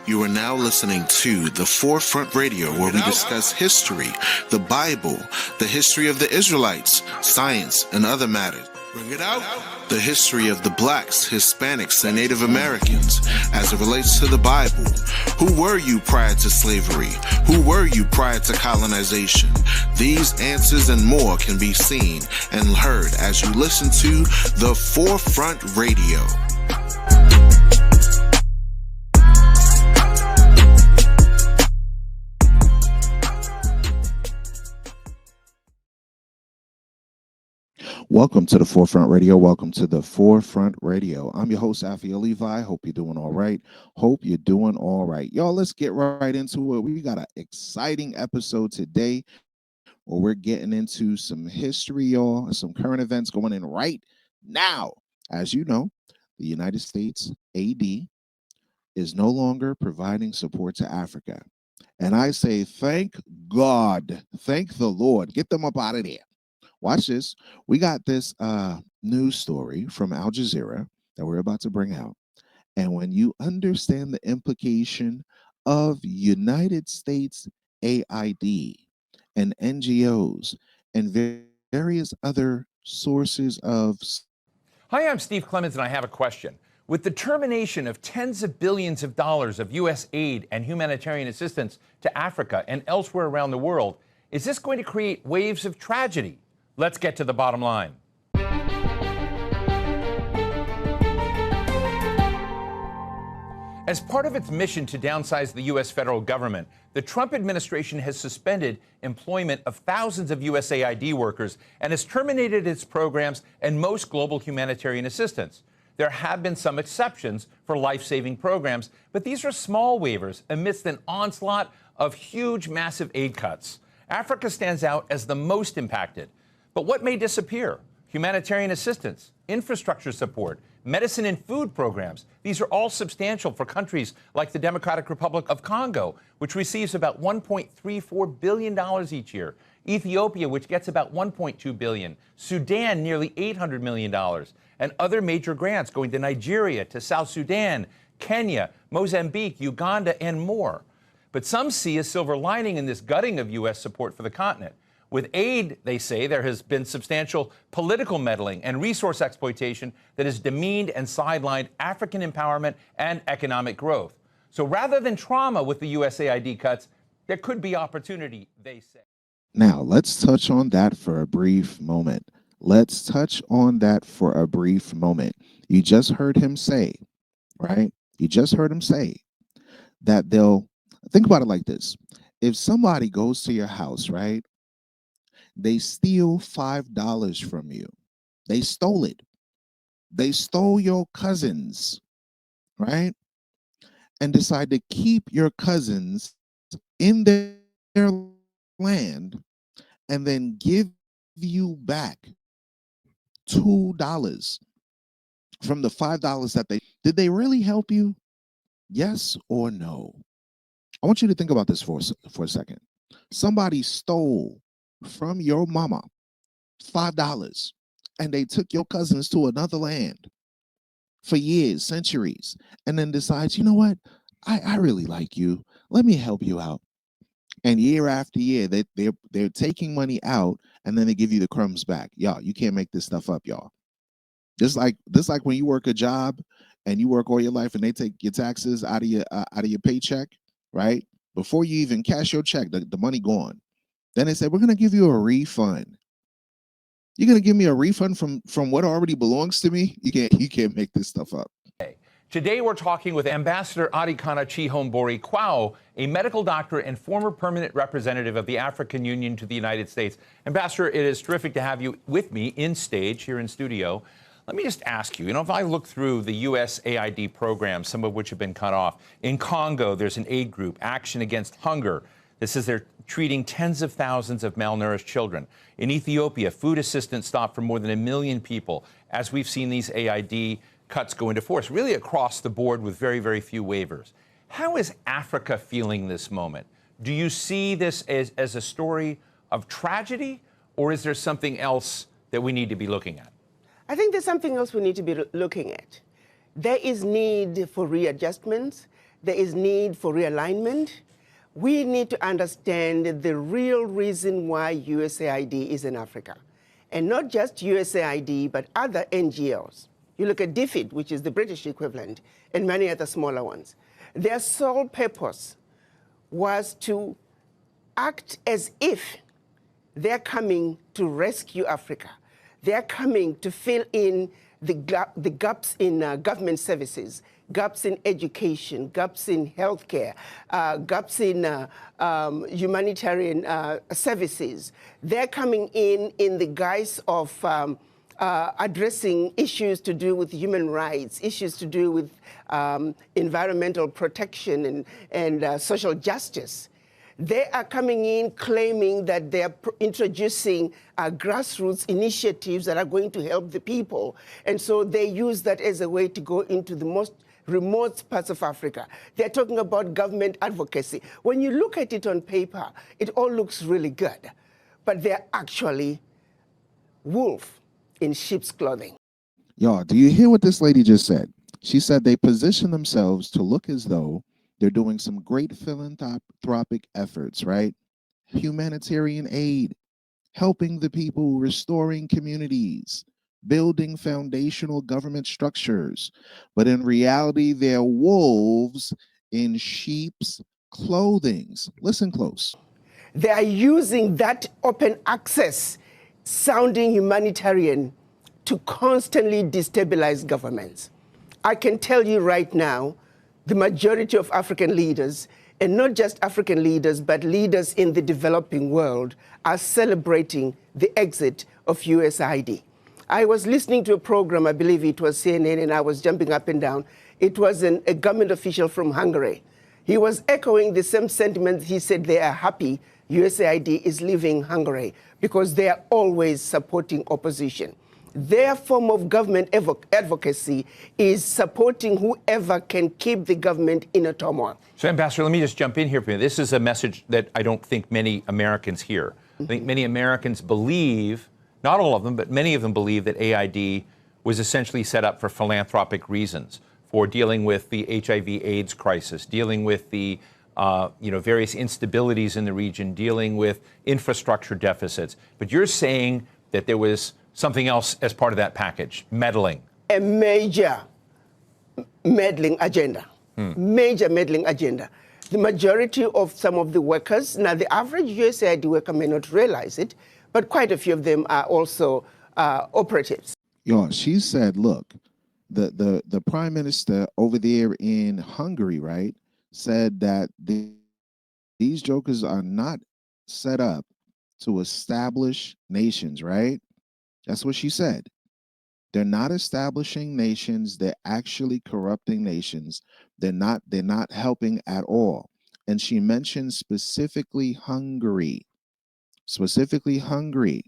You are now listening to The Forefront Radio, where we discuss history, the Bible, the history of the Israelites, science, and other matters. Bring it out. The history of the blacks, Hispanics, and Native Americans as it relates to the Bible. Who were you prior to slavery? Who were you prior to colonization? These answers and more can be seen and heard as you listen to The Forefront Radio. Welcome to the Forefront Radio. Welcome to the Forefront Radio. I'm your host, Afia Levi. Hope you're doing all right. Y'all, let's get right into it. We got an exciting episode today where we're getting into some history, y'all, and some current events going in right now. As you know, the United States AD is no longer providing support to Africa. And I say, thank God, thank the Lord. Get them up out of there. Watch this. We got this news story from Al Jazeera that we're about to bring out. And when you understand the implication of United States AID and NGOs and various other sources of... Hi, I'm Steve Clemens, and I have a question. With the termination of tens of billions of dollars of U.S. aid and humanitarian assistance to Africa and elsewhere around the world, is this going to create waves of tragedy? Let's get to the bottom line. As part of its mission to downsize the U.S. federal government, the Trump administration has suspended employment of thousands of USAID workers and has terminated its programs and most global humanitarian assistance. There have been some exceptions for life-saving programs, but these are small waivers amidst an onslaught of huge, massive aid cuts. Africa stands out as the most impacted. But what may disappear? Humanitarian assistance, infrastructure support, medicine and food programs. These are all substantial for countries like the Democratic Republic of Congo, which receives about $1.34 billion each year. Ethiopia, which gets about $1.2 billion. Sudan, nearly $800 million. And other major grants going to Nigeria, to South Sudan, Kenya, Mozambique, Uganda, and more. But some see a silver lining in this gutting of U.S. support for the continent. With aid, they say, there has been substantial political meddling and resource exploitation that has demeaned and sidelined African empowerment and economic growth. So rather than trauma with the USAID cuts, there could be opportunity, they say. Now, let's touch on that for a brief moment. You just heard him say, right? You just heard him say that they'll, think about it like this. If somebody goes to your house, right? They steal $5 from you. They stole it. They stole your cousins, right? And decide to keep your cousins in their land and then give you back $2 from the $5 that did they really help you? Yes or no? I want you to think about this for a second. Somebody stole from your mama $5 and they took your cousins to another land for years, centuries, and then decides, you know what, I really like you, let me help you out. And year after year they're taking money out and then they give you the crumbs back. Y'all, you can't make this stuff up, y'all. Just like when you work a job and you work all your life and they take your taxes out of your paycheck, right? Before you even cash your check, the money gone. Then they said, we're going to give you a refund. You're going to give me a refund from what already belongs to me? You can't make this stuff up. Today, we're talking with Ambassador Adikana Chihombori Kwao, a medical doctor and former permanent representative of the African Union to the United States. Ambassador, it is terrific to have you with me in stage here in studio. Let me just ask you, if I look through the USAID programs, some of which have been cut off, in Congo, there's an aid group, Action Against Hunger. This is they're treating tens of thousands of malnourished children. In Ethiopia, food assistance stopped for more than 1 million people, as we've seen these AID cuts go into force, really across the board with very, very few waivers. How is Africa feeling this moment? Do you see this as a story of tragedy, or is there something else that we need to be looking at? I think there's something else we need to be looking at. There is need for readjustments. there is need for realignment. We need to understand the real reason why USAID is in Africa. And not just USAID, but other NGOs. You look at DFID, which is the British equivalent, and many other smaller ones. Their sole purpose was to act as if they're coming to rescue Africa. They're coming to fill in the gaps in government services, gaps in education, gaps in healthcare, gaps in humanitarian services. They're coming in the guise of addressing issues to do with human rights, issues to do with environmental protection and social justice. They are coming in claiming that they're introducing grassroots initiatives that are going to help the people. And so they use that as a way to go into the most remote parts of Africa. They're talking about government advocacy. When you look at it on paper, it all looks really good. But they're actually wolf in sheep's clothing. Y'all, do you hear what this lady just said? She said they position themselves to look as though they're doing some great philanthropic efforts, right? Humanitarian aid, helping the people, restoring communities, building foundational government structures. But in reality, they're wolves in sheep's clothing. Listen close. They are using that open access sounding humanitarian to constantly destabilize governments. I can tell you right now, the majority of African leaders, and not just African leaders, but leaders in the developing world, are celebrating the exit of USAID. I was listening to a program, I believe it was CNN, and I was jumping up and down. It was a government official from Hungary. He was echoing the same sentiments. He said they are happy USAID is leaving Hungary because they are always supporting opposition. Their form of government advocacy is supporting whoever can keep the government in a turmoil. So, Ambassador, let me just jump in here for you. This is a message that I don't think many Americans hear. I think many Americans believe, not all of them, but many of them believe that AID was essentially set up for philanthropic reasons, for dealing with the HIV/AIDS crisis, dealing with the various instabilities in the region, dealing with infrastructure deficits. But you're saying that there was something else as part of that package, meddling. A major meddling agenda. Major meddling agenda. The majority of some of the workers, now the average USAID worker may not realize it, but quite a few of them are also operatives. Y'all, she said, look, the prime minister over there in Hungary, right, said that these jokers are not set up to establish nations, right? That's what she said. They're not establishing nations, they're actually corrupting nations. They're not helping at all. And she mentioned specifically Hungary. Specifically Hungary.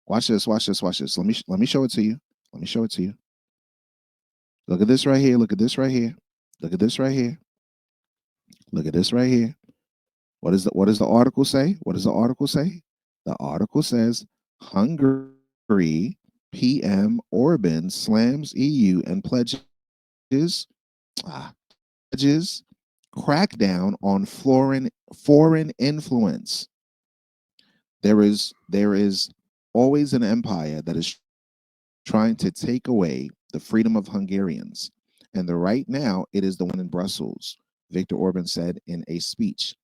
Watch this, watch this, watch this. Let me show it to you. Let me show it to you. Look at this right here. Look at this right here. Look at this right here. Look at this right here. What does the article say? What does the article say? The article says Hungary PM Orban slams EU and pledges crackdown on foreign influence. There is always an empire that is trying to take away the freedom of Hungarians. And right now, it is the one in Brussels, Viktor Orban said in a speech.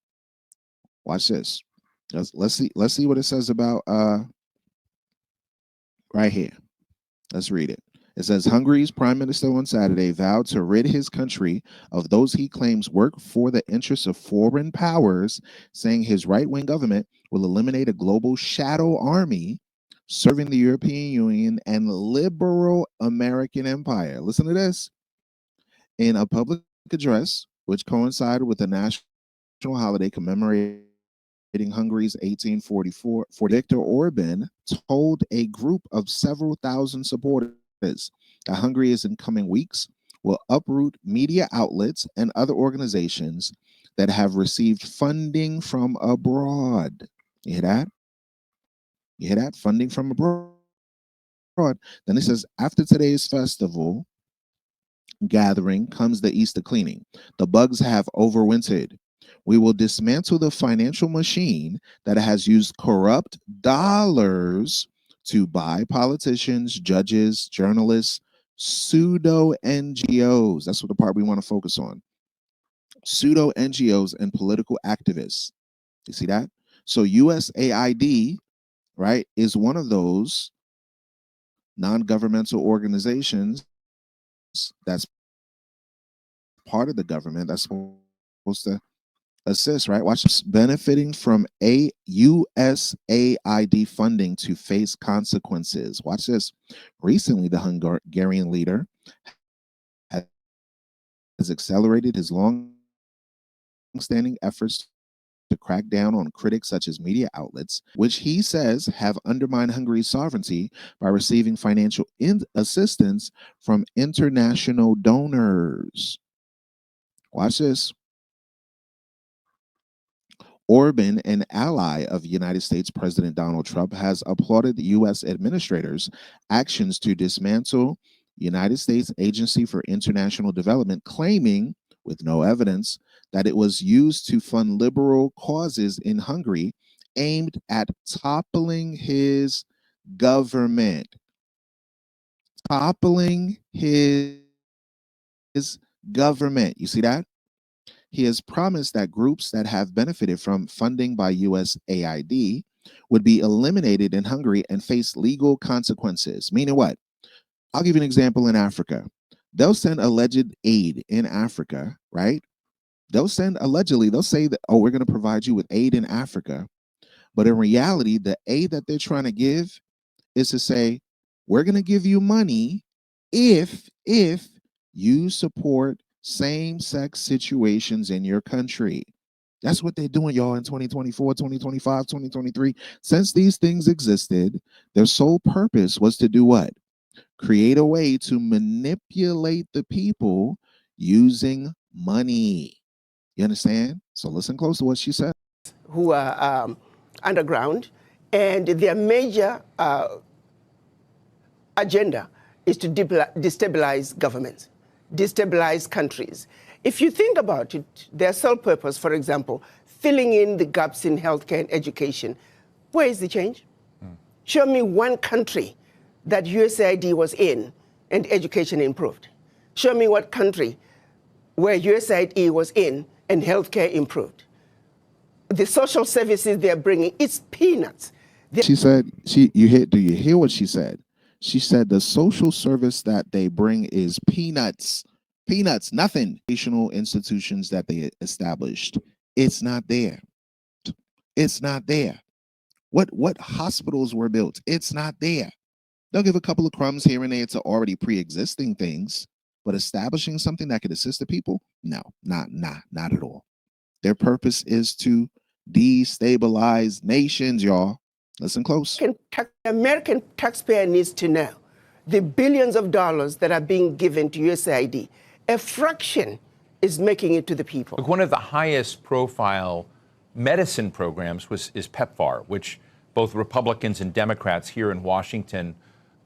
Watch this. Let's see what it says about right here. Let's read it. It says Hungary's prime minister on Saturday vowed to rid his country of those he claims work for the interests of foreign powers, saying his right-wing government will eliminate a global shadow army serving the European Union and liberal American empire. Listen to this. In a public address, which coincided with the national holiday commemorating Hungary's 1844, Viktor Orban told a group of several thousand supporters that Hungary is in coming weeks will uproot media outlets and other organizations that have received funding from abroad. You hear that? You hear that? Funding from abroad. Then it says, after today's festival, gathering comes the Easter cleaning. The bugs have overwintered. We will dismantle the financial machine that has used corrupt dollars to buy politicians, judges, journalists, pseudo NGOs. That's what the part we want to focus on. Pseudo NGOs and political activists. You see that? So USAID, right, is one of those non-governmental organizations that's part of the government that's supposed to assist, right? Watch this. Benefiting from a USAID funding to face consequences. Watch this. Recently, the Hungarian leader has accelerated his long-standing efforts to crack down on critics such as media outlets, which he says have undermined Hungary's sovereignty by receiving financial assistance from international donors. Watch this. Orban, an ally of United States President Donald Trump, has applauded the U.S. administrator's actions to dismantle United States Agency for International Development, claiming, with no evidence, that it was used to fund liberal causes in Hungary aimed at toppling his government. Toppling his government. You see that? He has promised that groups that have benefited from funding by USAID would be eliminated in Hungary and face legal consequences. Meaning what? I'll give you an example in Africa. They'll send alleged aid in Africa, right? They'll say that, oh, we're going to provide you with aid in Africa. But in reality, the aid that they're trying to give is to say, we're going to give you money if you support same-sex situations in your country. That's what they're doing, y'all, in 2024, 2025, 2023. Since these things existed, their sole purpose was to do what? Create a way to manipulate the people using money. You understand? So listen close to what she said. Who are underground, and their major agenda is to destabilize governments, destabilize countries. If you think about it, their sole purpose, for example, filling in the gaps in healthcare and education, where is the change? Show me one country that USAID was in and education improved. Show me what country where USAID was in and healthcare improved. The social services they're bringing, it's peanuts. She said, do you hear what she said? She said the social service that they bring is peanuts. Peanuts, nothing. Educational institutions that they established, it's not there. It's not there. What hospitals were built? It's not there. They'll give a couple of crumbs here and there to already pre-existing things, but establishing something that could assist the people, no, not at all. Their purpose is to destabilize nations, y'all. Listen close. The American taxpayer needs to know the billions of dollars that are being given to USAID, a fraction is making it to the people. Look, one of the highest profile medicine programs is PEPFAR, which both Republicans and Democrats here in Washington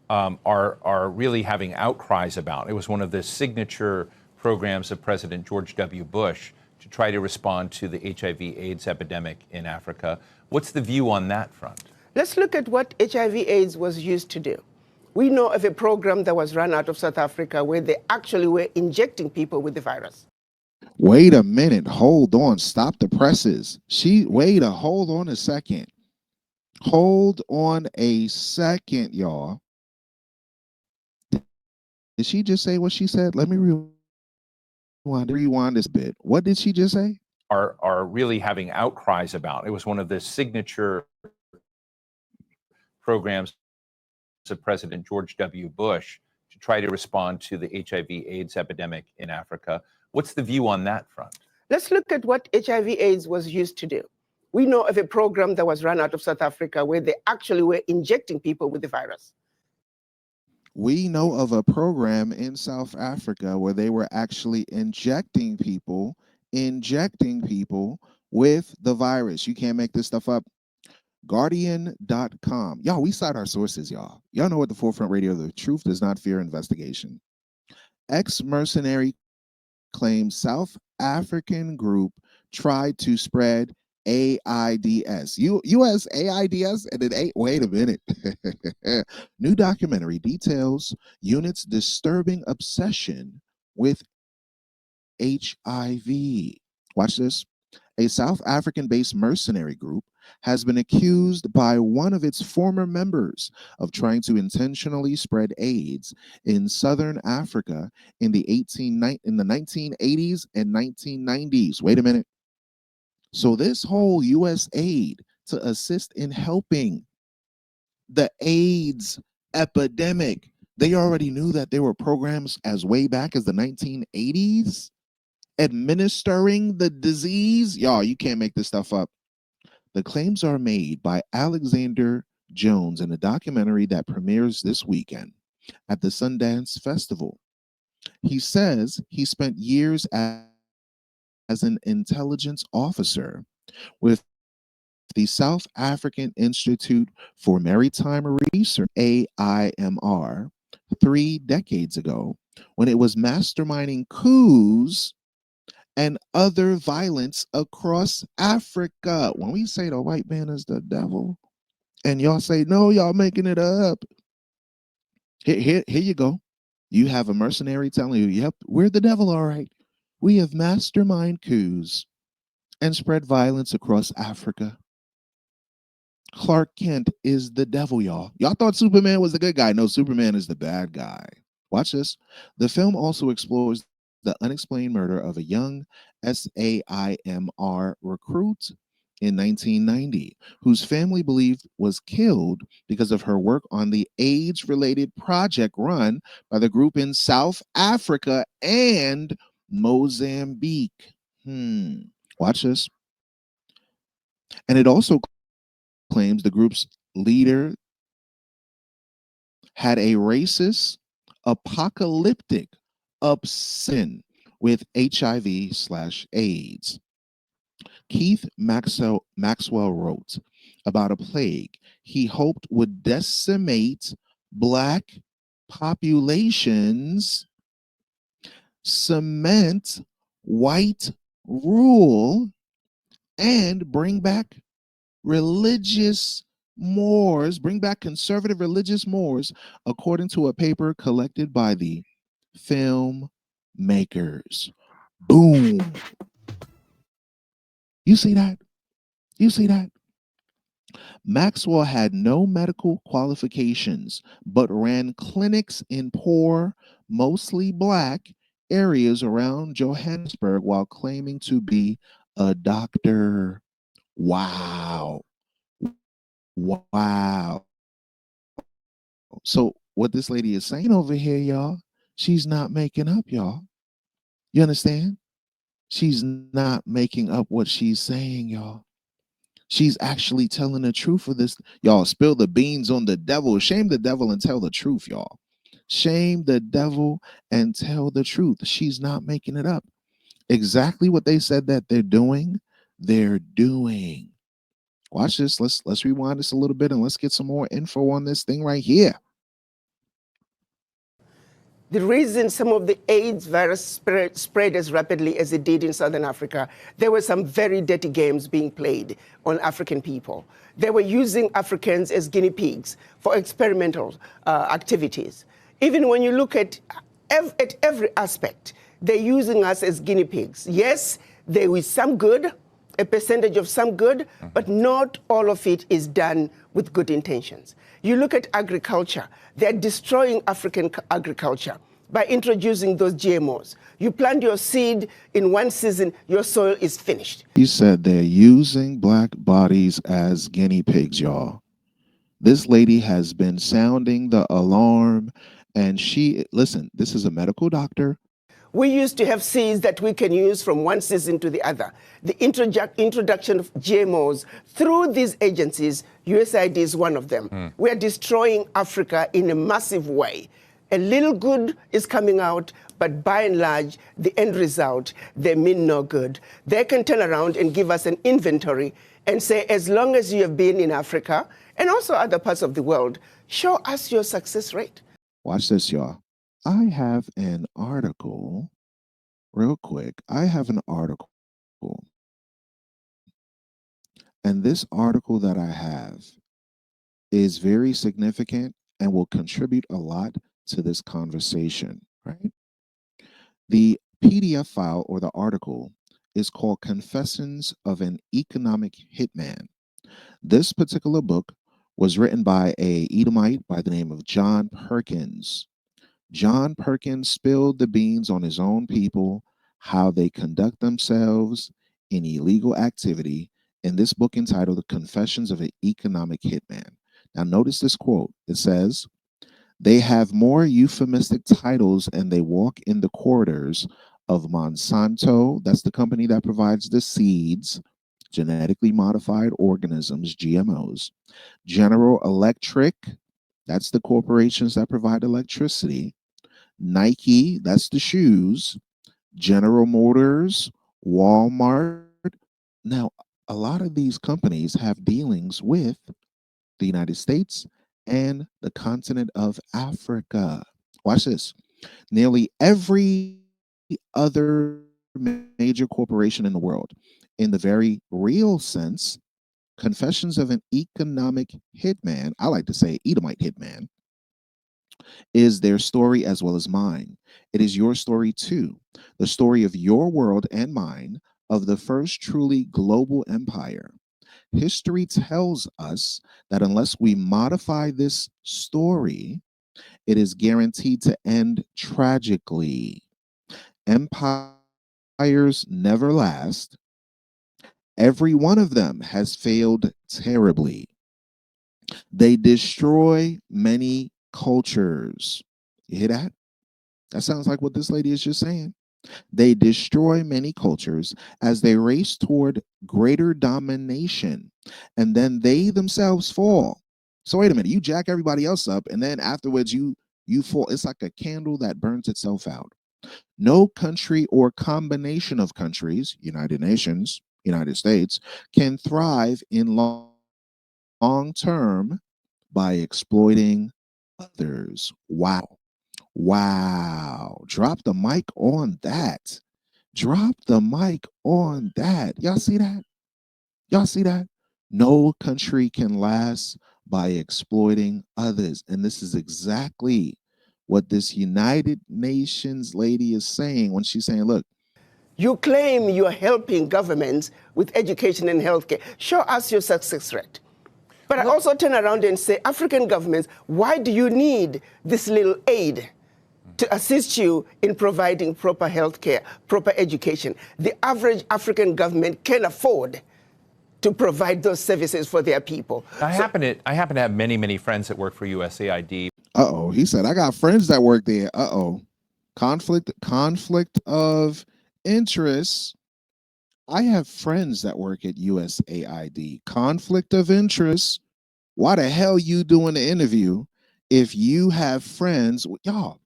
are really having outcries about. It was one of the signature programs of President George W. Bush to try to respond to the HIV/AIDS epidemic in Africa. What's the view on that front? Let's look at what HIV/AIDS was used to do. We know of a program that was run out of South Africa where they actually were injecting people with the virus. Wait a minute. Hold on. Stop the presses. Hold on a second. Hold on a second, y'all. Did she just say what she said? Let me rewind this bit. What did she just say? Are really having outcries about. It was one of the signature programs of President George W. Bush to try to respond to the HIV/AIDS epidemic in Africa. What's the view on that front? Let's look at what HIV/AIDS was used to do. We know of a program that was run out of South Africa where they actually were injecting people with the virus. We know of a program in South Africa where they were actually injecting people with the virus. You can't make this stuff up. Guardian.com. Y'all, we cite our sources, y'all. Y'all know at the Forefront Radio, the truth does not fear investigation. Ex-mercenary claims South African group tried to spread AIDS. US AIDS and then wait a minute. New documentary details unit's disturbing obsession with HIV. Watch this. A South African based mercenary group has been accused by one of its former members of trying to intentionally spread AIDS in southern Africa in the 1980s and 1990s. Wait a minute. So this whole US aid to assist in helping the AIDS epidemic, they already knew that there were programs as way back as the 1980s administering the disease. Y'all, you can't make this stuff up. The claims are made by Alexander Jones in a documentary that premieres this weekend at the Sundance Festival. He says he spent years as an intelligence officer with the South African Institute for Maritime Research, AIMR, 3 decades ago when it was masterminding coups and other violence across Africa. When we say the white man is the devil, and y'all say, no, y'all making it up. Here you go. You have a mercenary telling you, yep, we're the devil, all right. We have mastermind coups and spread violence across Africa. Clark Kent is the devil, y'all. Y'all thought Superman was the good guy. No, Superman is the bad guy. Watch this. The film also explores the unexplained murder of a young SAIMR recruit in 1990, whose family believed was killed because of her work on the AIDS-related project run by the group in South Africa and Mozambique. Watch this. And it also claims the group's leader had a racist, apocalyptic obsession with HIV/AIDS. Keith Maxwell wrote about a plague he hoped would decimate Black populations, cement white rule, and bring back religious Moors, bring back conservative religious Moors, according to a paper collected by the filmmakers. Boom. You see that? You see that? Maxwell had no medical qualifications, but ran clinics in poor, mostly Black areas around Johannesburg while claiming to be a doctor. Wow. Wow. So what this lady is saying over here, y'all, she's not making up, y'all. You understand? She's not making up what she's saying, y'all. She's actually telling the truth of this. Y'all, spill the beans on the devil. Shame the devil and tell the truth, y'all. Shame the devil and tell the truth. She's not making it up. Exactly what they said that they're doing, they're doing. Watch this. Let's rewind this a little bit and let's get some more info on this thing right here. The reason some of the AIDS virus spread as rapidly as it did in Southern Africa, there were some very dirty games being played on African people. They were using Africans as guinea pigs for experimental activities. Even when you look at every aspect, they're using us as guinea pigs. Yes, there is some good, a percentage of some good, but not all of it is done with good intentions. You look at agriculture, they're destroying African agriculture by introducing those GMOs. You plant your seed in one season, your soil is finished. You said they're using Black bodies as guinea pigs, y'all. This lady has been sounding the alarm, and listen, this is a medical doctor. We used to have seeds that we can use from one season to the other. The introduction of GMOs through these agencies, USAID is one of them. We are destroying Africa in a massive way. A little good is coming out, but by and large, the end result, they mean no good. They can turn around and give us an inventory and say, as long as you have been in Africa and also other parts of the world, show us your success rate. Watch this, y'all. I have an article, real quick. I have an article, and this article that I have is very significant and will contribute a lot to this conversation, right? The PDF file or the article is called Confessions of an Economic Hitman. This particular book was written by a Edomite by the name of John Perkins. John Perkins spilled the beans on his own people, how they conduct themselves in illegal activity, in this book entitled The Confessions of an Economic Hitman. Now, notice this quote. It says, they have more euphemistic titles and they walk in the corridors of Monsanto, that's the company that provides the seeds, genetically modified organisms, GMOs, General Electric, that's the corporations that provide electricity, Nike, that's the shoes, General Motors, Walmart. Now, a lot of these companies have dealings with the United States and the continent of Africa. Watch this. Nearly every other major corporation in the world, in the very real sense, Confessions of an Economic Hitman, I like to say Edomite Hitman, is their story as well as mine. It is your story too. The story of your world and mine, of the first truly global empire. History tells us that unless we modify this story, it is guaranteed to end tragically. Empires never last. Every one of them has failed terribly. They destroy many cultures. You hear that? That sounds like what this lady is just saying. They destroy many cultures as they race toward greater domination, and then they themselves fall. So wait a minute, you jack everybody else up, and then afterwards you fall. It's like a candle that burns itself out. No country or combination of countries, United Nations, United States, can thrive in long term by exploiting others. Wow. Wow. Drop the mic on that. Drop the mic on that. Y'all see that? Y'all see that? No country can last by exploiting others. And this is exactly what this United Nations lady is saying when she's saying, look, You claim you are helping governments with education and healthcare. Show us your success rate. But I also turn around and say, African governments, why do you need this little aid to assist you in providing proper healthcare, proper education? The average African government can afford to provide those services for their people. I happen to have many friends that work for USAID. Uh-oh, he said, I got friends that work there. Uh-oh. Conflict of interest. I have friends that work at USAID. Conflict of interest. Why the hell you doing the interview if you have friends? Y'all,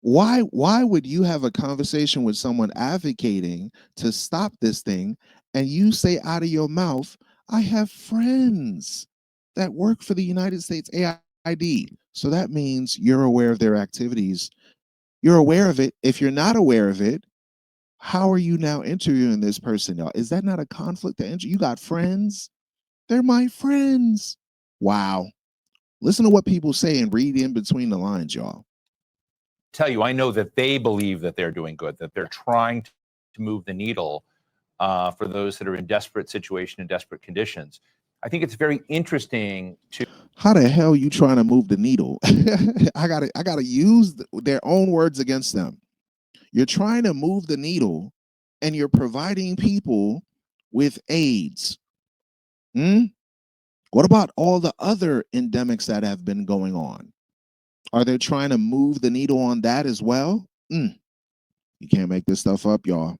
why would you have a conversation with someone advocating to stop this thing and you say out of your mouth, I have friends that work for the United States AID. So that means you're aware of their activities. You're aware of it. If you're not aware of it, how are you now interviewing this person, y'all? Is that not a conflict of interest? You got friends? They're my friends. Wow. Listen to what people say and read in between the lines, y'all. Tell you, I know that they believe that they're doing good, that they're trying to move the needle for those that are in desperate situation and desperate conditions. I think it's very interesting to. How the hell you trying to move the needle? I gotta use their own words against them. You're trying to move the needle, and you're providing people with AIDS. What about all the other endemics that have been going on? Are they trying to move the needle on that as well? You can't make this stuff up, y'all.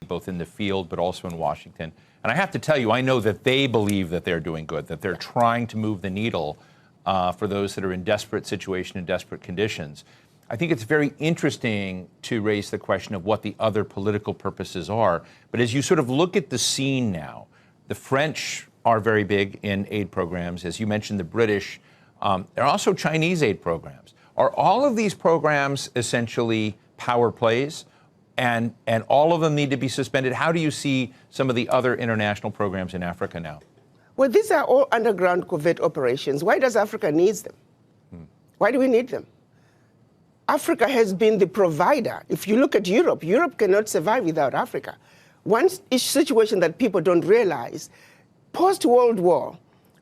Both in the field, but also in Washington. And I have to tell you, I know that they believe that they're doing good, that they're trying to move the needle for those that are in desperate situation and desperate conditions. I think it's very interesting to raise the question of what the other political purposes are. But as you sort of look at the scene now, the French are very big in aid programs. As you mentioned, the British There are also Chinese aid programs. Are all of these programs essentially power plays, and all of them need to be suspended? How do you see some of the other international programs in Africa now? Well, these are all underground covert operations. Why does Africa need them? Why do we need them? Africa has been the provider. If you look at Europe, Europe cannot survive without Africa. One situation that people don't realize, post-World War,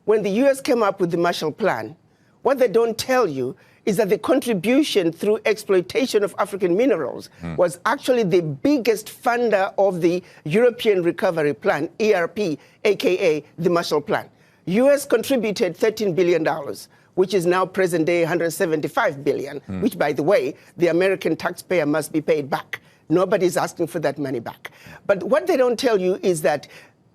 when the US came up with the Marshall Plan, what they don't tell you is that the contribution through exploitation of African minerals was actually the biggest funder of the European Recovery Plan, ERP, aka the Marshall Plan. US contributed $13 billion, which is now present day $175 billion, which, by the way, the American taxpayer must be paid back. Nobody's asking for that money back. But what they don't tell you is that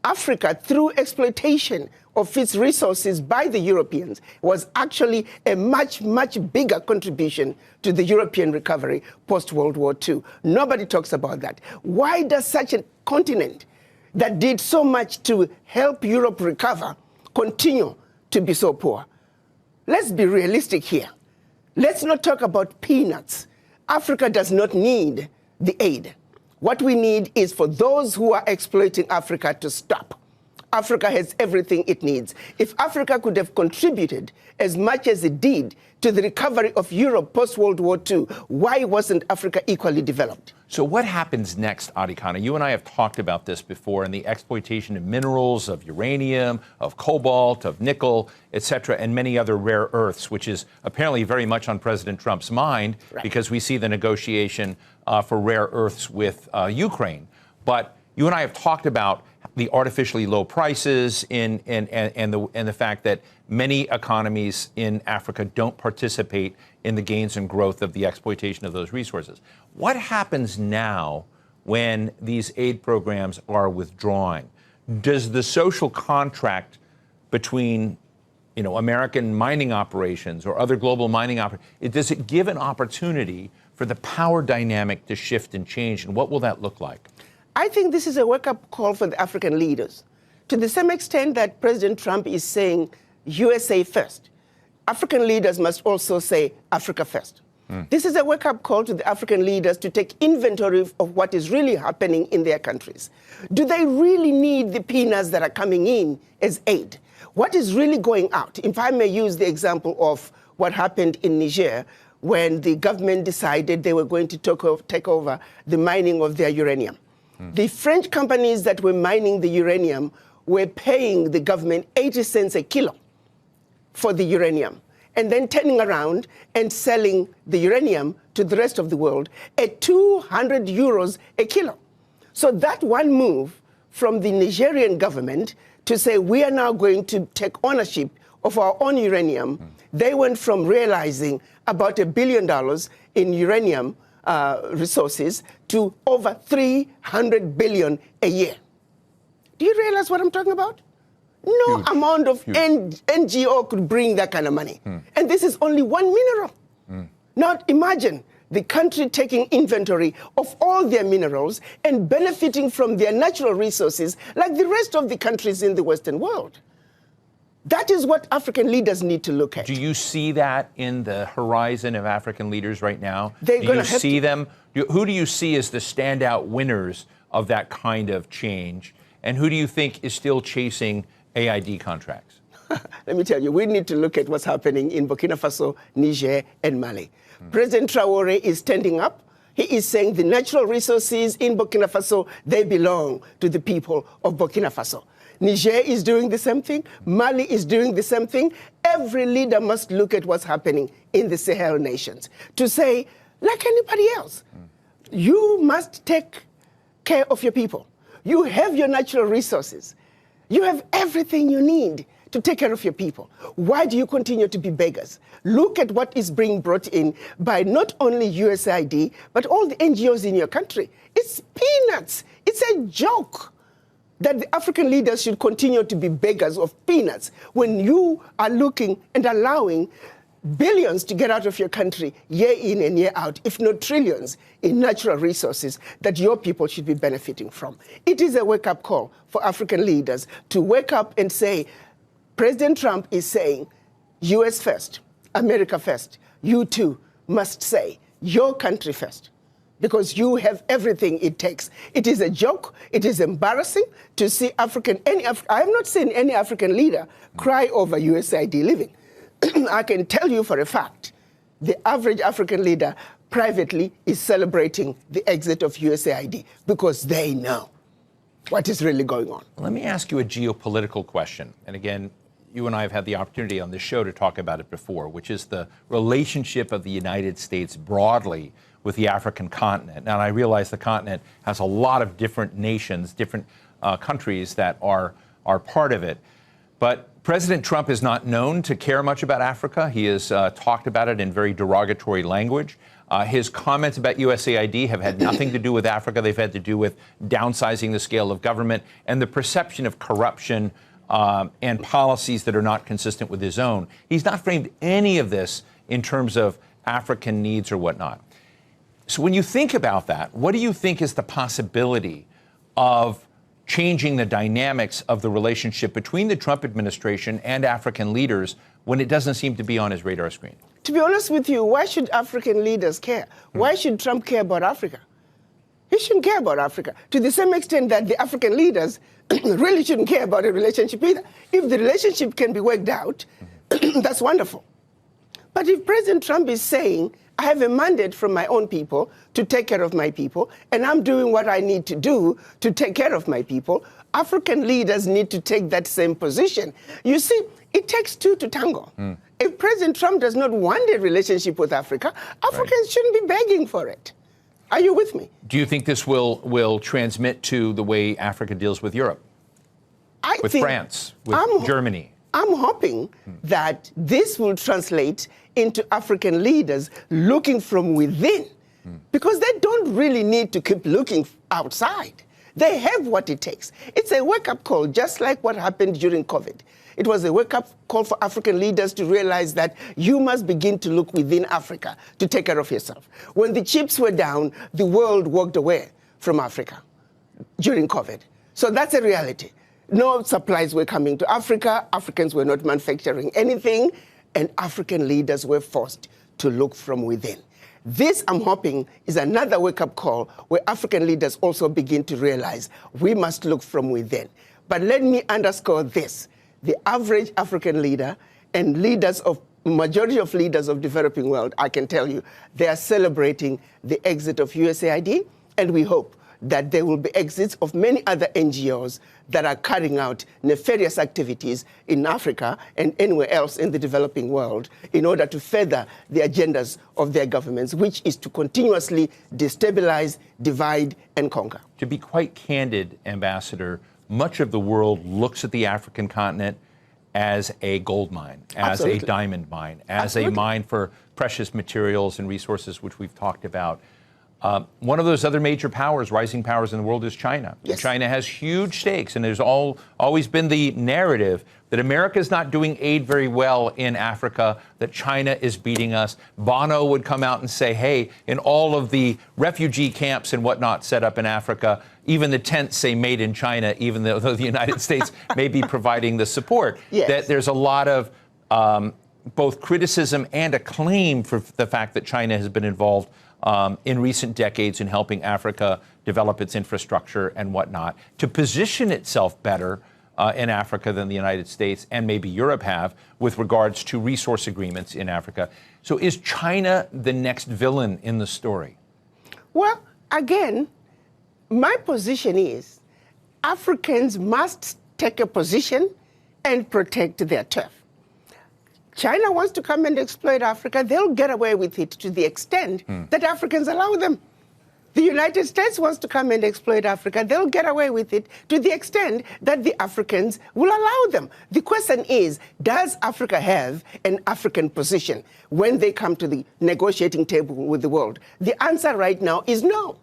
Africa, through exploitation of its resources by the Europeans, was actually a much, much bigger contribution to the European recovery post-World War II. Nobody talks about that. Why does such a continent that did so much to help Europe recover continue to be so poor? Let's be realistic here. Let's not talk about peanuts. Africa does not need the aid. What we need is for those who are exploiting Africa to stop. Africa has everything it needs. If Africa could have contributed as much as it did to the recovery of Europe post-World War II, why wasn't Africa equally developed? So what happens next, Adhikana? You and I have talked about this before, in the exploitation of minerals, of uranium, of cobalt, of nickel, et cetera, and many other rare earths, which is apparently very much on President Trump's mind, because we see the negotiation for rare earths with Ukraine. But you and I have talked about the artificially low prices and the fact that many economies in Africa don't participate in the gains and growth of the exploitation of those resources. What happens now when these aid programs are withdrawing? Does the social contract between, American mining operations or other global mining operations, does it give an opportunity for the power dynamic to shift and change? And what will that look like? I think this is a wake-up call for the African leaders. To the same extent that President Trump is saying USA first, African leaders must also say Africa first. This is a wake-up call to the African leaders to take inventory of what is really happening in their countries. Do they really need the peanuts that are coming in as aid? What is really going out? If I may use the example of what happened in Niger, when the government decided they were going to take over the mining of their uranium. The French companies that were mining the uranium were paying the government 80 cents a kilo for the uranium, and then turning around and selling the uranium to the rest of the world at 200 euros a kilo. So that one move from the Nigerian government to say we are now going to take ownership of our own uranium, they went from realizing about $1 billion in uranium resources to over 300 billion a year. Do you realize what I'm talking about? No amount of NGO could bring that kind of money. And this is only one mineral. Now imagine the country taking inventory of all their minerals and benefiting from their natural resources like the rest of the countries in the Western world. That is what African leaders need to look at. Do you see that in the horizon of African leaders right now? They're do you see them? Who do you see as the standout winners of that kind of change? And who do you think is still chasing AID contracts? Let me tell you, we need to look at what's happening in Burkina Faso, Niger, and Mali. President Traore is standing up. He is saying the natural resources in Burkina Faso, they belong to the people of Burkina Faso. Niger is doing the same thing. Mali is doing the same thing. Every leader must look at what's happening in the Sahel nations to say, like anybody else, you must take care of your people. You have your natural resources. You have everything you need to take care of your people. Why do you continue to be beggars? Look at what is being brought in by not only USAID, but all the NGOs in your country. It's peanuts. It's a joke that the African leaders should continue to be beggars of peanuts when you are looking and allowing billions to get out of your country year in and year out, if not trillions, in natural resources that your people should be benefiting from. It is a wake-up call for African leaders to wake up and say, President Trump is saying, US first, America first. You too must say your country first, because you have everything it takes. It is a joke. It is embarrassing to see I have not seen any African leader cry over USAID leaving. I can tell you for a fact, the average African leader privately is celebrating the exit of USAID because they know what is really going on. Let me ask you a geopolitical question. And again, you and I have had the opportunity on this show to talk about it before, which is the relationship of the United States broadly with the African continent. Now, I realize the continent has a lot of different nations, different countries that are part of it. But President Trump is not known to care much about Africa. He has talked about it in very derogatory language. His comments about USAID have had nothing to do with Africa. They've had to do with downsizing the scale of government and the perception of corruption and policies that are not consistent with his own. He's not framed any of this in terms of African needs or whatnot. So when you think about that, what do you think is the possibility of changing the dynamics of the relationship between the Trump administration and African leaders when it doesn't seem to be on his radar screen? To be honest with you, why should African leaders care? Why should Trump care about Africa? He shouldn't care about Africa to the same extent that the African leaders really shouldn't care about the relationship either. If the relationship can be worked out, that's wonderful. But if President Trump is saying, I have a mandate from my own people to take care of my people, and I'm doing what I need to do to take care of my people, African leaders need to take that same position. You see, it takes two to tango. If President Trump does not want a relationship with Africa, Africans shouldn't be begging for it. Are you with me? Do you think this will transmit to the way Africa deals with Europe? With France, with Germany? I'm hoping that this will translate into African leaders looking from within, because they don't really need to keep looking outside. They have what it takes. It's a wake-up call, just like what happened during COVID. It was a wake-up call for African leaders to realize that you must begin to look within Africa to take care of yourself. When the chips were down, the world walked away from Africa during COVID. So that's a reality. No supplies were coming to Africa. Africans were not manufacturing anything, and African leaders were forced to look from within. This, I'm hoping, is another wake-up call where African leaders also begin to realize we must look from within. But let me underscore this. The average African leader and majority of leaders of developing world, I can tell you, they are celebrating the exit of USAID, and we hope that there will be exits of many other NGOs that are carrying out nefarious activities in Africa and anywhere else in the developing world in order to further the agendas of their governments, which is to continuously destabilize, divide, and conquer. To be quite candid, Ambassador, much of the world looks at the African continent as a gold mine, as a diamond mine, as a mine for precious materials and resources, which we've talked about. One of those other major powers, rising powers in the world, is China. Yes. China has huge stakes, and there's always been the narrative that America is not doing aid very well in Africa, that China is beating us. Bono would come out and say, hey, in all of the refugee camps and whatnot set up in Africa, even the tents say made in China, even though the United States may be providing the support. Yes. That there's a lot of both criticism and acclaim for the fact that China has been involved in recent decades in helping Africa develop its infrastructure and whatnot, to position itself better in Africa than the United States and maybe Europe have with regards to resource agreements in Africa. So is China the next villain in the story? Well, again, my position is Africans must take a position and protect their turf. China wants to come and exploit Africa, they'll get away with it to the extent that Africans allow them. The United States wants to come and exploit Africa, they'll get away with it to the extent that the Africans will allow them. The question is, does Africa have an African position when they come to the negotiating table with the world? The answer right now is no.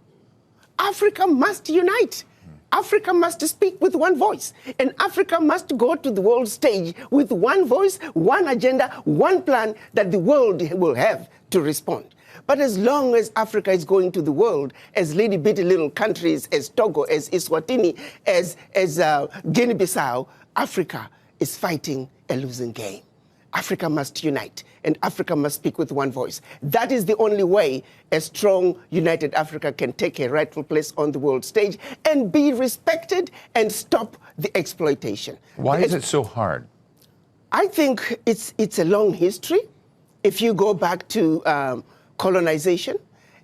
Africa must unite. Africa must speak with one voice, and Africa must go to the world stage with one voice, one agenda, one plan that the world will have to respond. But as long as Africa is going to the world as bitty little countries, as Togo, as Eswatini, as Guinea-Bissau, Africa is fighting a losing game. Africa must unite, and Africa must speak with one voice. That is the only way a strong, united Africa can take a rightful place on the world stage and be respected and stop the exploitation. Why is it so hard? I think it's a long history. If you go back to colonization,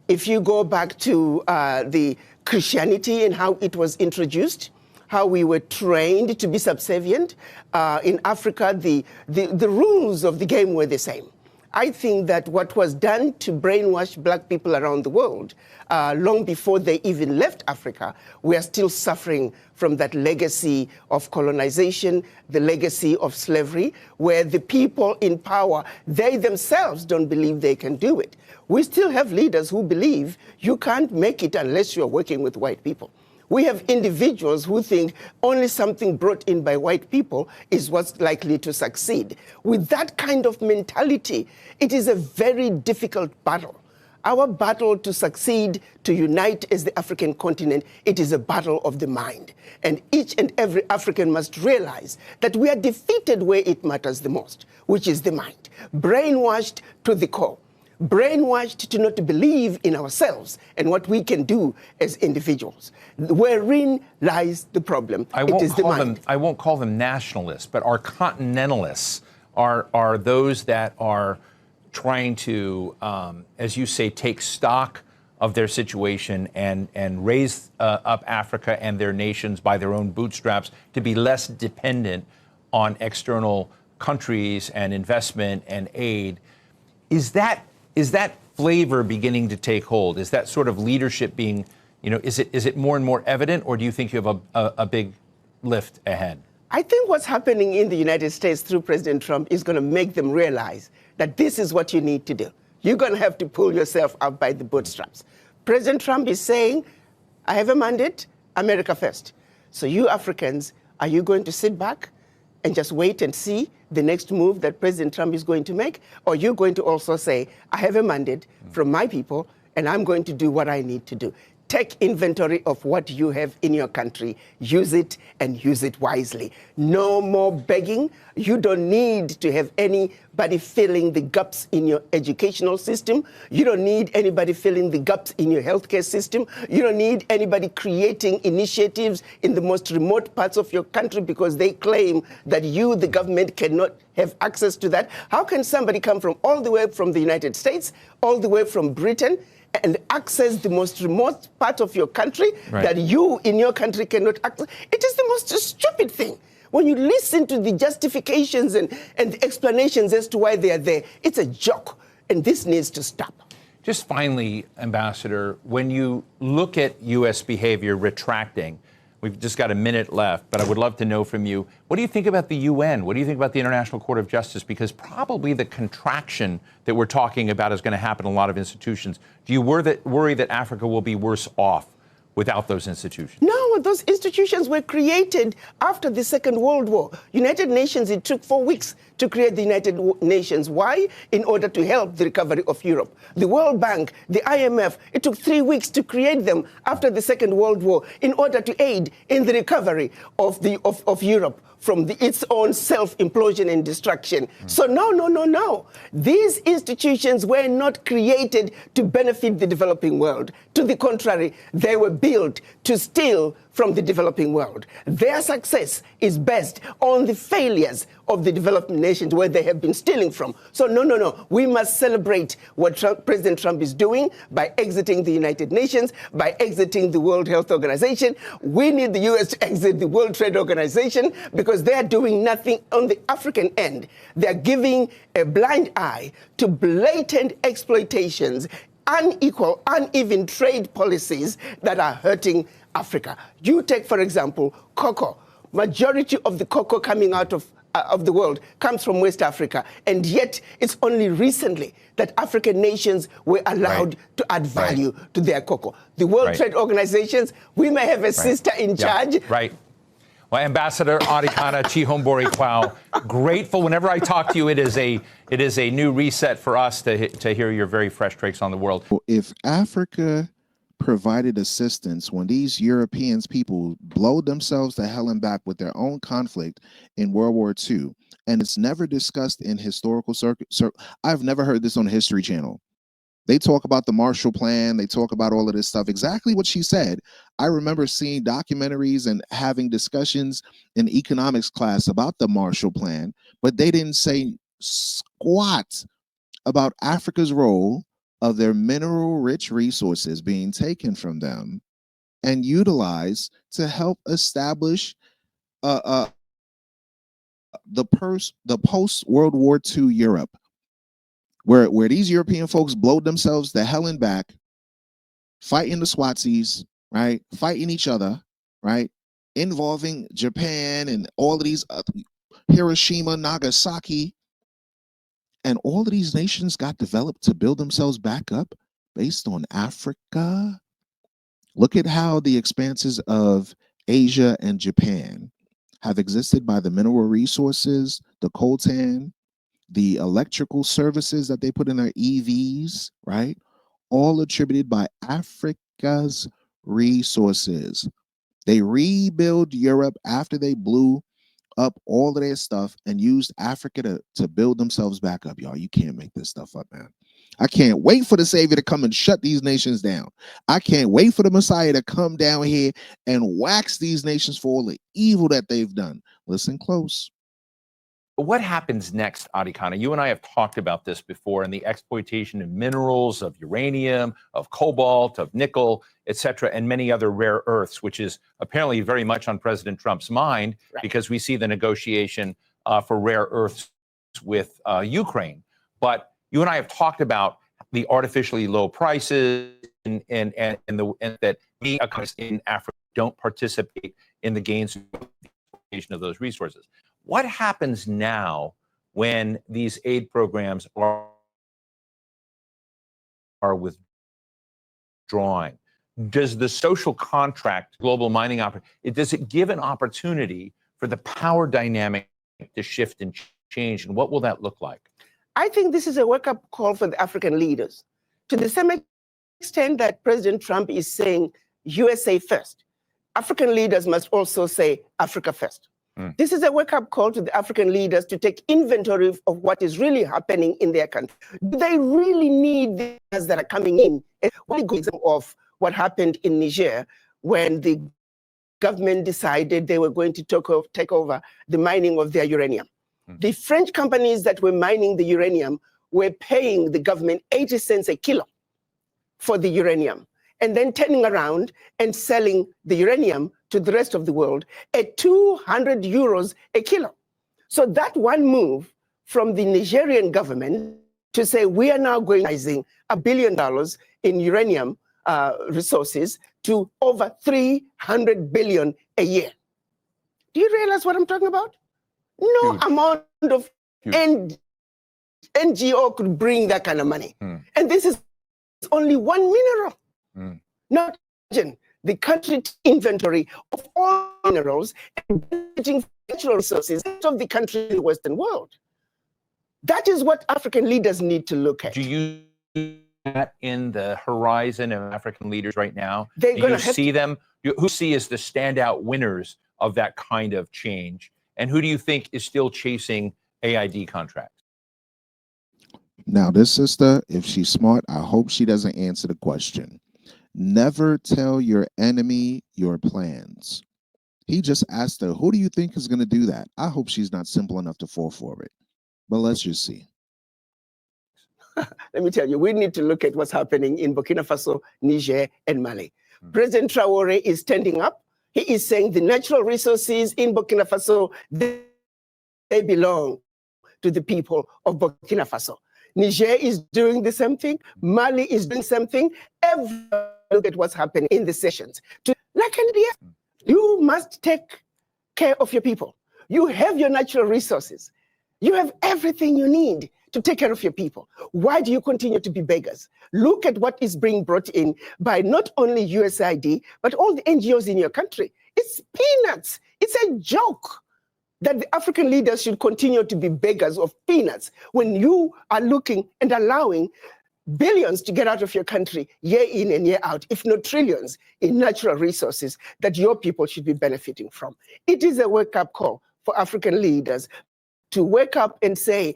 if you go back to the Christianity and how it was introduced, how we were trained to be subservient. In Africa, the rules of the game were the same. I think that what was done to brainwash black people around the world, long before they even left Africa, we are still suffering from that legacy of colonization, the legacy of slavery, where the people in power, they themselves don't believe they can do it. We still have leaders who believe you can't make it unless you're working with white people. We have individuals who think only something brought in by white people is what's likely to succeed. With that kind of mentality, it is a very difficult battle. Our battle to succeed, to unite as the African continent, it is a battle of the mind. And each and every African must realize that we are defeated where it matters the most, which is the mind. Brainwashed to the core. Brainwashed to not believe in ourselves and what we can do as individuals. Wherein lies the problem. I won't call them nationalists, but our continentalists are those that are trying to, as you say, take stock of their situation and raise up Africa and their nations by their own bootstraps to be less dependent on external countries and investment and aid. Is that flavor beginning to take hold? Is that sort of leadership being, is it more and more evident, or do you think you have a big lift ahead? I think what's happening in the United States through President Trump is going to make them realize that this is what you need to do. You're going to have to pull yourself up by the bootstraps. President Trump is saying, I have a mandate, America first. So you Africans, are you going to sit back and just wait and see the next move that President Trump is going to make? Or you're going to also say, I have a mandate from my people, and I'm going to do what I need to do. Take inventory of what you have in your country. Use it and use it wisely. No more begging. You don't need to have anybody filling the gaps in your educational system. You don't need anybody filling the gaps in your healthcare system. You don't need anybody creating initiatives in the most remote parts of your country because they claim that you, the government, cannot have access to that. How can somebody come from all the way from the United States, all the way from Britain, and access the most remote part of your country that you in your country cannot access? It is the most stupid thing. When you listen to the justifications and the explanations as to why they are there, it's a joke, and this needs to stop. Just finally, Ambassador, when you look at U.S. behavior retracting, we've just got a minute left, but I would love to know from you, what do you think about the UN? What do you think about the International Court of Justice? Because probably the contraction that we're talking about is going to happen in a lot of institutions. Do you worry that Africa will be worse off without those institutions? No, those institutions were created after the Second World War. United Nations, it took 4 weeks to create the United Nations. Why? In order to help the recovery of Europe. The World Bank, the IMF, it took 3 weeks to create them after the Second World War in order to aid in the recovery of Europe from its own self-implosion and destruction. So no. These institutions were not created to benefit the developing world. To the contrary, they were built to steal from the developing world. Their success is based on the failures of the developing nations where they have been stealing from. So no. We must celebrate what President Trump is doing by exiting the United Nations, by exiting the World Health Organization. We need the U.S. to exit the World Trade Organization because they are doing nothing on the African end. They are giving a blind eye to blatant exploitations, unequal, uneven trade policies that are hurting Africa. You take, for example, cocoa. Majority of the cocoa coming out of the world comes from West Africa, and yet it's only recently that African nations were allowed to add value to their cocoa. The World Trade Organizations, we may have a sister in charge. Well, Ambassador Adikana Chihombori Kwao, grateful. Whenever I talk to you, it is a new reset for us to hear your very fresh takes on the world. If Africa provided assistance when these Europeans people blowed themselves to hell and back with their own conflict in World War II. And it's never discussed in historical circuit. I've never heard this on the History Channel. They talk about the Marshall Plan. They talk about all of this stuff. Exactly what she said. I remember seeing documentaries and having discussions in economics class about the Marshall Plan, but they didn't say squat about Africa's role of their mineral-rich resources being taken from them and utilized to help establish the post-World War II Europe, where these European folks blowed themselves the hell and back, fighting the Swazies, right? Fighting each other, right? Involving Japan and all of these Hiroshima, Nagasaki, and all of these nations got developed to build themselves back up based on Africa. Look at how the expanses of Asia and Japan have existed by the mineral resources, the coltan, the electrical services that they put in their EVs, right? All attributed by Africa's resources. They rebuild Europe after they blew up all of their stuff and used Africa to build themselves back up, y'all. You can't make this stuff up, man. I can't wait for the Savior to come and shut these nations down. I can't wait for the Messiah to come down here and wax these nations for all the evil that they've done. Listen close. What happens next, Adhikana? You and I have talked about this before, and the exploitation of minerals, of uranium, of cobalt, of nickel, etc., and many other rare earths, which is apparently very much on President Trump's mind, right, because we see the negotiation for rare earths with Ukraine. But you and I have talked about the artificially low prices and that many economists in Africa don't participate in the gains of those resources. What happens now when these aid programs are withdrawing? Does the social contract, global mining does it give an opportunity for the power dynamic to shift and change? And what will that look like? I think this is a wake-up call for the African leaders. To the same extent that President Trump is saying USA first, African leaders must also say Africa first. This is a wake-up call to the African leaders to take inventory of what is really happening in their country. Do they really need these that are coming in? One example of what happened in Niger when the government decided they were going to take over the mining of their uranium. The French companies that were mining the uranium were paying the government 80 cents a kilo for the uranium, and then turning around and selling the uranium to the rest of the world at 200 euros a kilo. So that one move from the Nigerian government to say we are now going to $1 billion in uranium resources to over 300 billion a year. Do you realize what I'm talking about? No amount of NGO could bring that kind of money. And this is only one mineral. Not the country inventory of all minerals and natural resources of the country in the Western world. That is what African leaders need to look at. Do you see that in the horizon of African leaders right now? Do you see them? Who see as the standout winners of that kind of change? And who do you think is still chasing AID contracts? Now, this sister, if she's smart, I hope she doesn't answer the question. Never tell your enemy your plans. He just asked her, who do you think is going to do that? I hope she's not simple enough to fall for it. But let's just see. Let me tell you, we need to look at what's happening in Burkina Faso, Niger, and Mali. President Traore is standing up. He is saying the natural resources in Burkina Faso, they belong to the people of Burkina Faso. Niger is doing the same thing. Mali is doing something. Everyone look at what's happening in the sessions. Like India, you must take care of your people. You have your natural resources. You have everything you need to take care of your people. Why do you continue to be beggars? Look at what is being brought in by not only USAID, but all the NGOs in your country. It's peanuts. It's a joke that the African leaders should continue to be beggars of peanuts when you are looking and allowing billions to get out of your country year in and year out, if not trillions, in natural resources that your people should be benefiting from. It is a wake-up call for African leaders to wake up and say,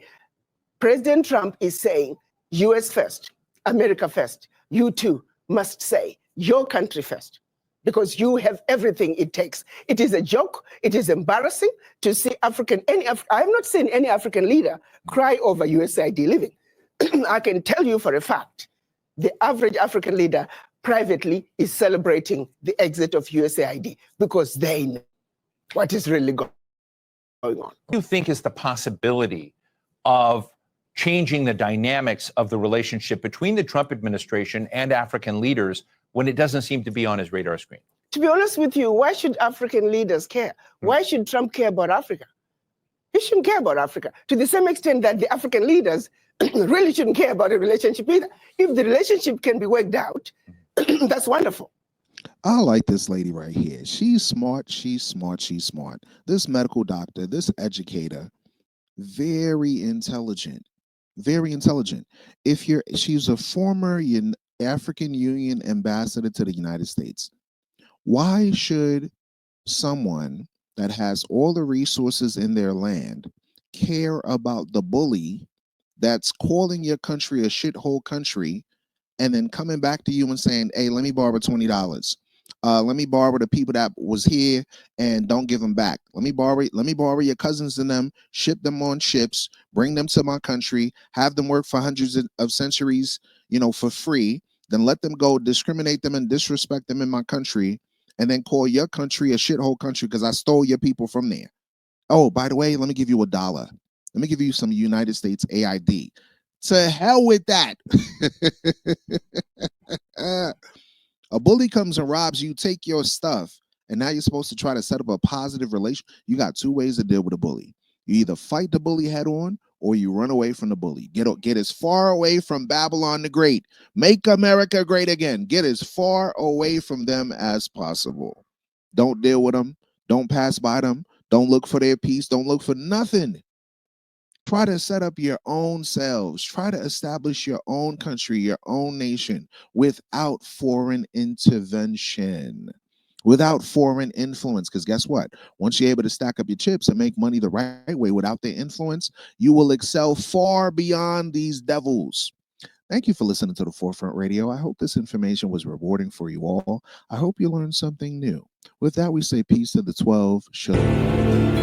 President Trump is saying, US first, America first. You too must say, your country first, because you have everything it takes. It is a joke. It is embarrassing to see I have not seen any African leader cry over USAID living. I can tell you for a fact, the average African leader privately is celebrating the exit of USAID because they know what is really going on. What do you think is the possibility of changing the dynamics of the relationship between the Trump administration and African leaders when it doesn't seem to be on his radar screen? To be honest with you, why should African leaders care? Why should Trump care about Africa? He shouldn't care about Africa to the same extent that the African leaders really shouldn't care about the relationship either. If the relationship can be worked out, that's wonderful. I like this lady right here. She's smart. She's smart. She's smart. This medical doctor, this educator, very intelligent. Very intelligent. She's a former African Union ambassador to the United States. Why should someone that has all the resources in their land care about the bully that's calling your country a shithole country and then coming back to you and saying, hey, let me borrow $20. Let me borrow the people that was here and don't give them back. Let me borrow your cousins and them, ship them on ships, bring them to my country, have them work for hundreds of centuries, for free, then let them go, discriminate them and disrespect them in my country, and then call your country a shithole country because I stole your people from there. Oh, by the way, let me give you $1. Let me give you some United States AID. To hell with that. A bully comes and robs you, take your stuff, and now you're supposed to try to set up a positive relation. You got two ways to deal with a bully. You either fight the bully head on or you run away from the bully. Get as far away from Babylon the Great. Make America great again. Get as far away from them as possible. Don't deal with them. Don't pass by them. Don't look for their peace. Don't look for nothing. Try to set up your own selves. Try to establish your own country, your own nation without foreign intervention, without foreign influence. Because guess what? Once you're able to stack up your chips and make money the right way without their influence, you will excel far beyond these devils. Thank you for listening to the Forefront Radio. I hope this information was rewarding for you all. I hope you learned something new. With that, we say peace to the 12. Shalom.